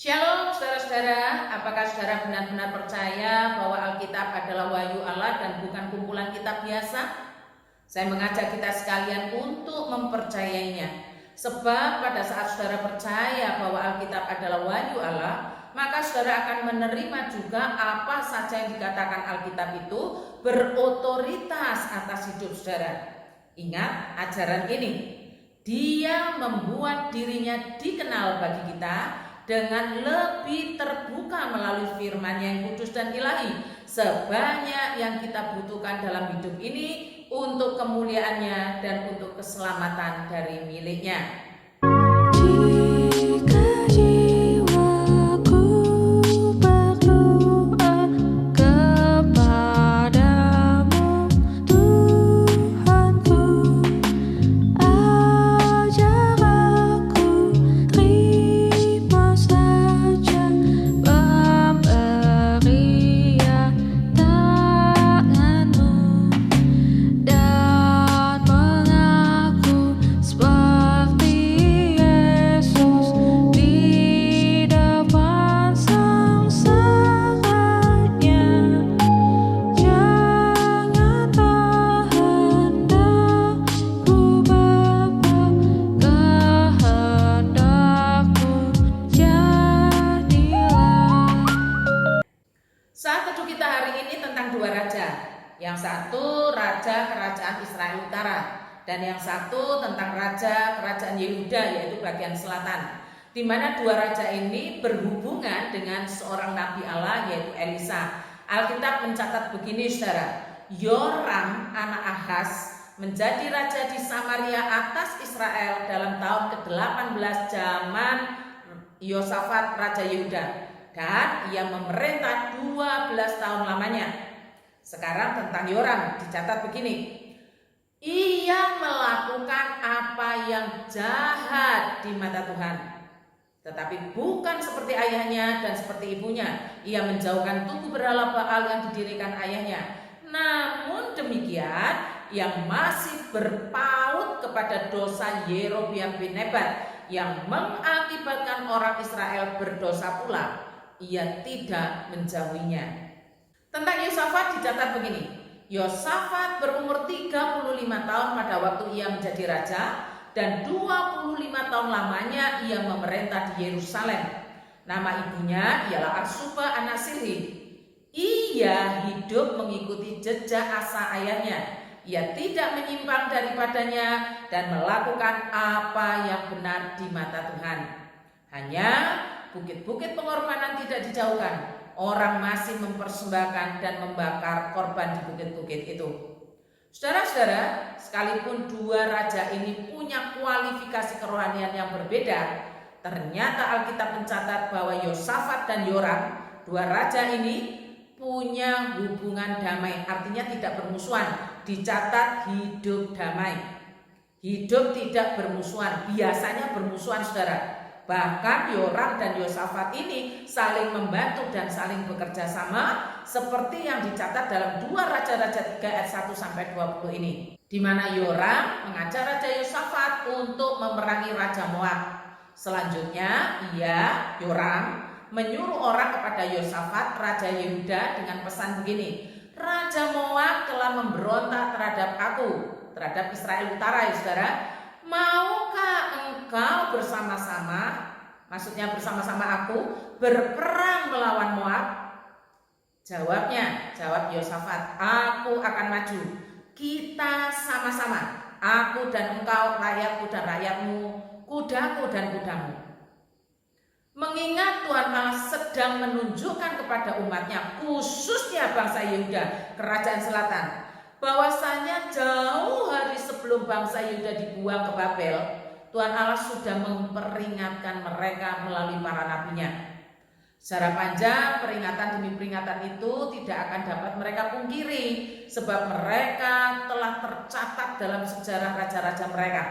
Shalom saudara-saudara, apakah saudara benar-benar percaya bahwa Alkitab adalah wahyu Allah dan bukan kumpulan kitab biasa? Saya mengajak kita sekalian untuk mempercayainya. Sebab pada saat saudara percaya bahwa Alkitab adalah wahyu Allah, maka saudara akan menerima juga apa saja yang dikatakan Alkitab itu berotoritas atas hidup saudara. Ingat ajaran ini, dia membuat dirinya dikenal bagi kita dengan lebih terbuka melalui firman yang kudus dan ilahi sebanyak yang kita butuhkan dalam hidup ini untuk kemuliaannya dan untuk keselamatan dari miliknya. Saat teduh kita hari ini tentang dua raja. Yang satu raja kerajaan Israel Utara dan yang satu tentang raja kerajaan Yehuda yaitu bagian selatan. Di mana dua raja ini berhubungan dengan seorang nabi Allah yaitu Elisa. Alkitab mencatat begini saudara, Yoram anak Ahaz menjadi raja di Samaria atas Israel dalam tahun ke-18 zaman Yosafat raja Yehuda. Dan ia memerintah 12 tahun lamanya. Sekarang tentang Yoram dicatat begini, ia melakukan apa yang jahat di mata Tuhan, tetapi bukan seperti ayahnya dan seperti ibunya. Ia menjauhkan tugu berhala Baal yang didirikan ayahnya. Namun demikian ia masih berpaut kepada dosa Yerobeam bin Nebat yang mengakibatkan orang Israel berdosa pula. Ia tidak menjauhinya. Tentang Yosafat dicatat begini, Yosafat berumur 35 tahun pada waktu ia menjadi raja dan 25 tahun lamanya ia memerintah di Yerusalem. Nama ibunya ialah Arsuba anak Sirhi. Ia hidup mengikuti jejak Asa ayahnya. Ia tidak menyimpang daripadanya dan melakukan apa yang benar di mata Tuhan. Hanya bukit-bukit pengorbanan tidak dijauhkan. Orang masih mempersembahkan dan membakar korban di bukit-bukit itu. Saudara-saudara, sekalipun dua raja ini punya kualifikasi kerohanian yang berbeda, ternyata Alkitab mencatat bahwa Yosafat dan Yoram, dua raja ini punya hubungan damai, artinya tidak bermusuhan. Dicatat hidup damai, hidup tidak bermusuhan. Biasanya bermusuhan saudara. Bahkan Yoram dan Yosafat ini saling membantu dan saling bekerja sama seperti yang dicatat dalam 2 Raja-Raja 3 ayat 1 sampai 20 ini. Di mana Yoram mengajar Raja Yosafat untuk memerangi Raja Moab. Selanjutnya Yoram menyuruh orang kepada Yosafat Raja Yehuda dengan pesan begini, Raja Moab telah memberontak terhadap aku, terhadap Israel Utara ya saudara. Maukah engkau bersama-sama, maksudnya bersama-sama aku, berperang melawan Moab? Jawab Yosafat, aku akan maju. Kita sama-sama, aku dan engkau, rakyatku dan rakyatmu, kudaku dan kudamu. Mengingat Tuhan Allah sedang menunjukkan kepada umatnya, khususnya bangsa Yehuda, kerajaan selatan, bahwasanya jauh hari sebelum bangsa Yehuda dibuang ke Babel, Tuhan Allah sudah memperingatkan mereka melalui para nabinya. Secara panjang peringatan demi peringatan itu tidak akan dapat mereka pungkiri, sebab mereka telah tercatat dalam sejarah raja-raja mereka.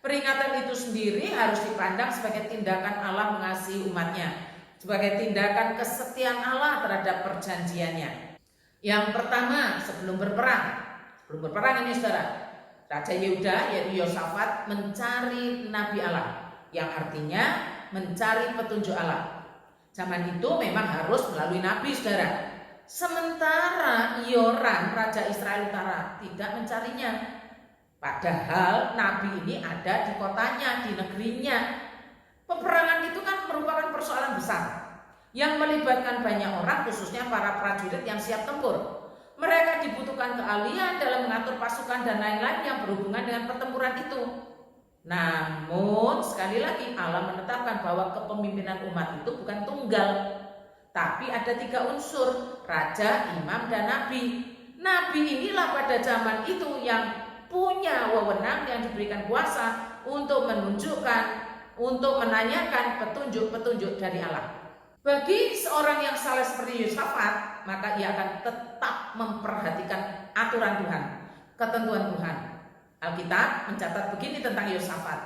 Peringatan itu sendiri harus dipandang sebagai tindakan Allah mengasihi umatnya, sebagai tindakan kesetiaan Allah terhadap perjanjiannya. Yang pertama, sebelum berperang ini saudara, Raja Yehuda yaitu Yosafat mencari Nabi Allah, yang artinya mencari petunjuk Allah. Zaman itu memang harus melalui nabi, saudara. Sementara Yoram, Raja Israel Utara, tidak mencarinya. Padahal nabi ini ada di kotanya, di negerinya. Peperangan itu kan merupakan persoalan besar yang melibatkan banyak orang, khususnya para prajurit yang siap tempur. Mereka dibutuhkan keahlian dalam mengatur pasukan dan lain-lain yang berhubungan dengan pertempuran itu. Namun sekali lagi Allah menetapkan bahwa kepemimpinan umat itu bukan tunggal, tapi ada 3 unsur: raja, imam, dan nabi. Nabi inilah pada zaman itu yang punya wewenang, yang diberikan kuasa untuk menunjukkan, untuk menanyakan petunjuk-petunjuk dari Allah. Bagi seorang yang saleh seperti Yosafat, maka ia akan tetap memperhatikan aturan Tuhan, ketentuan Tuhan. Alkitab mencatat begini tentang Yosafat: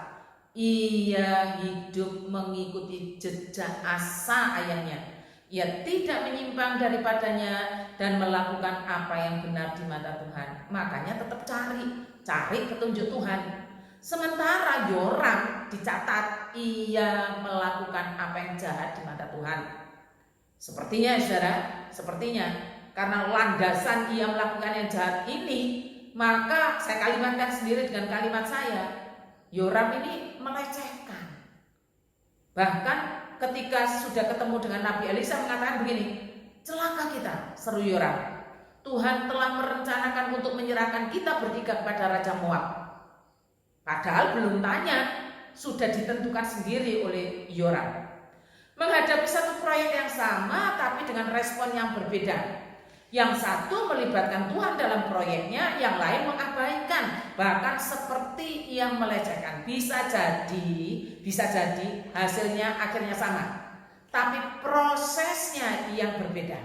ia hidup mengikuti jejak Asa ayahnya. Ia tidak menyimpang daripadanya dan melakukan apa yang benar di mata Tuhan. Makanya tetap cari petunjuk Tuhan. Sementara Yoram dicatat ia melakukan apa yang jahat di mata Tuhan. Sepertinya, saudara, karena landasan ia melakukan yang jahat ini, maka saya kalimatkan sendiri dengan kalimat saya: Yoram ini melecehkan. Bahkan ketika sudah ketemu dengan Nabi Elisa mengatakan begini, celaka kita, seru Yoram. Tuhan telah merencanakan untuk menyerahkan kita bertiga kepada Raja Moab. Padahal belum tanya, sudah ditentukan sendiri oleh Yoram. Menghadapi satu proyek yang sama tapi dengan respon yang berbeda. Yang satu melibatkan Tuhan dalam proyeknya, yang lain mengabaikan, bahkan seperti yang melecehkan. Bisa jadi hasilnya akhirnya sama, tapi prosesnya yang berbeda.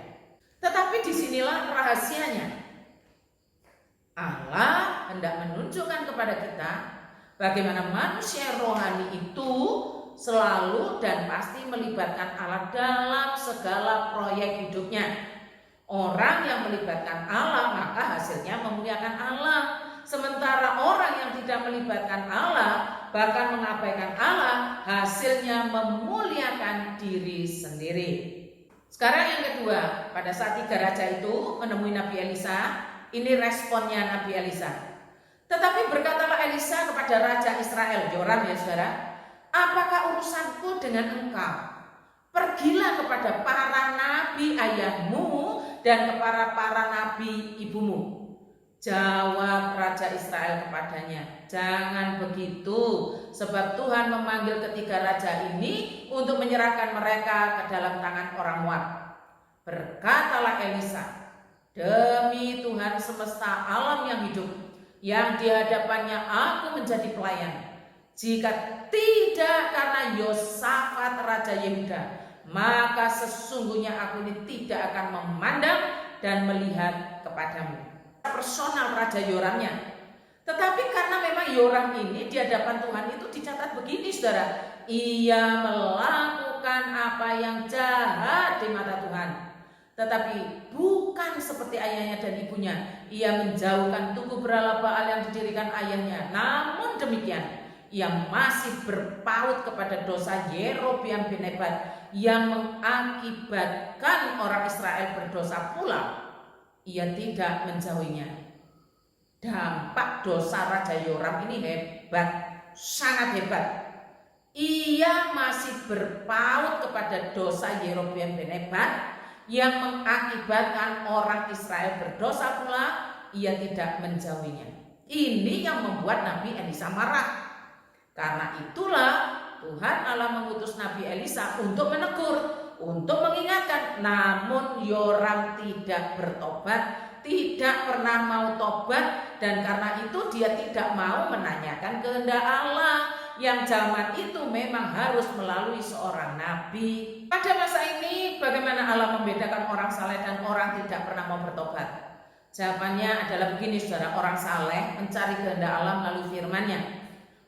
Tetapi disinilah rahasianya. Allah hendak menunjukkan kepada kita bagaimana manusia rohani itu selalu dan pasti melibatkan Allah dalam segala proyek hidupnya. Orang yang melibatkan Allah maka hasilnya memuliakan Allah. Sementara orang yang tidak melibatkan Allah, bahkan mengabaikan Allah, hasilnya memuliakan diri sendiri. Sekarang yang kedua, pada saat 3 raja itu menemui Nabi Elisa, ini responnya Nabi Elisa. Tetapi berkatalah Elisa kepada Raja Israel, Yoram, ya saudara, apakah urusanku dengan engkau? Pergilah kepada para nabi ayahmu dan kepada para nabi ibumu. Jawab Raja Israel kepadanya, jangan begitu, sebab Tuhan memanggil ketiga raja ini untuk menyerahkan mereka ke dalam tangan orang Moab. Berkatalah Elisa, demi Tuhan semesta alam yang hidup, yang di hadapannya aku menjadi pelayan, jika tidak karena Yosafat Raja Yehuda, maka sesungguhnya aku ini tidak akan memandang dan melihat kepadamu. Personal Raja Yoramnya. Tetapi karena memang Yoram ini di hadapan Tuhan itu dicatat begini, saudara, ia melakukan apa yang jahat di mata Tuhan. Tetapi bukan seperti ayahnya dan ibunya, ia menjauhkan tugu berhala Baal yang didirikan ayahnya. Namun demikian, ia masih berpaut kepada dosa Yerobeam bin Nebat yang mengakibatkan orang Israel berdosa pula. Ia tidak menjauhinya. Dampak dosa Raja Yoram ini hebat, sangat hebat. Ia masih berpaut kepada dosa Yerobeam bin Nebat yang mengakibatkan orang Israel berdosa pula. Ia tidak menjauhinya. Ini yang membuat Nabi Elisa marah. Karena itulah Tuhan Allah mengutus Nabi Elisa untuk menegur, untuk mengingatkan. Namun Yoram tidak bertobat, tidak pernah mau tobat, dan karena itu dia tidak mau menanyakan kehendak Allah yang zaman itu memang harus melalui seorang nabi. Pada masa ini bagaimana Allah membedakan orang saleh dan orang tidak pernah mau bertobat? Jawabannya adalah begini, saudara, orang saleh mencari kehendak Allah melalui firman-Nya.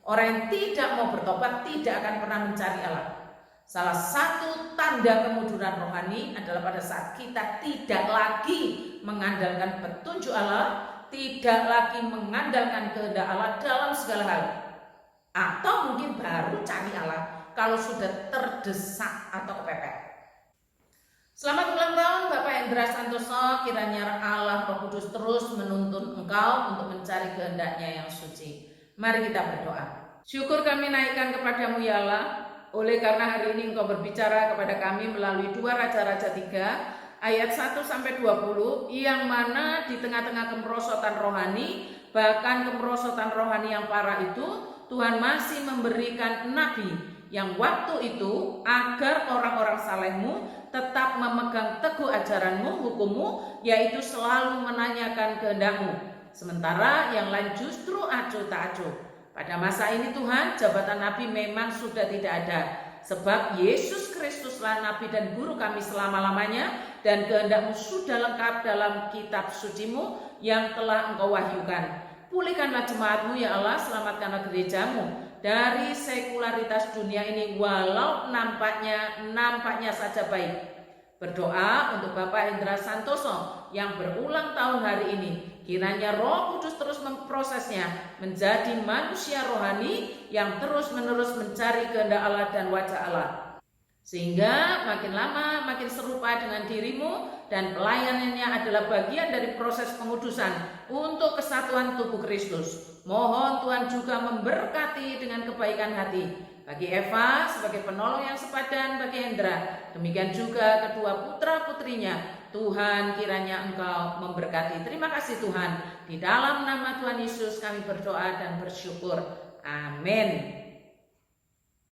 Orang yang tidak mau bertobat tidak akan pernah mencari Allah. Salah satu tanda kemunduran rohani adalah pada saat kita tidak lagi mengandalkan petunjuk Allah, tidak lagi mengandalkan kehendak Allah dalam segala hal. Atau mungkin baru cari Allah kalau sudah terdesak atau kepepet. Selamat ulang tahun Bapak Hendra Santoso, kiranya Allah Roh Kudus terus menuntun engkau untuk mencari kehendaknya yang suci. Mari kita berdoa. Syukur kami naikkan kepadamu ya Allah, oleh karena hari ini engkau berbicara kepada kami melalui 2 Raja-Raja 3 ayat 1-20, yang mana di tengah-tengah kemerosotan rohani, bahkan kemerosotan rohani yang parah itu, Tuhan masih memberikan nabi yang waktu itu agar orang-orang salehmu tetap memegang teguh ajaranmu, hukummu, yaitu selalu menanyakan kehendakmu. Sementara yang lain justru acuh tak acuh. Pada masa ini Tuhan, jabatan nabi memang sudah tidak ada. Sebab Yesus Kristuslah nabi dan guru kami selama-lamanya, dan kehendakmu sudah lengkap dalam kitab sucimu yang telah engkau wahyukan. Pulihkanlah jemaatmu ya Allah, selamatkanlah gerejamu dari sekularitas dunia ini, walau nampaknya saja baik. Berdoa untuk Bapak Hendra Santoso yang berulang tahun hari ini, kiranya Roh Kudus terus memprosesnya menjadi manusia rohani yang terus-menerus mencari kehendak Allah dan wajah Allah, sehingga makin lama makin serupa dengan dirimu, dan pelayanannya adalah bagian dari proses pengudusan untuk kesatuan tubuh Kristus. Mohon Tuhan juga memberkati dengan kebaikan hati bagi Eva sebagai penolong yang sepadan bagi Hendra, demikian juga kedua putra-putrinya. Tuhan, kiranya engkau memberkati. Terima kasih Tuhan, di dalam nama Tuhan Yesus kami berdoa dan bersyukur. Amin.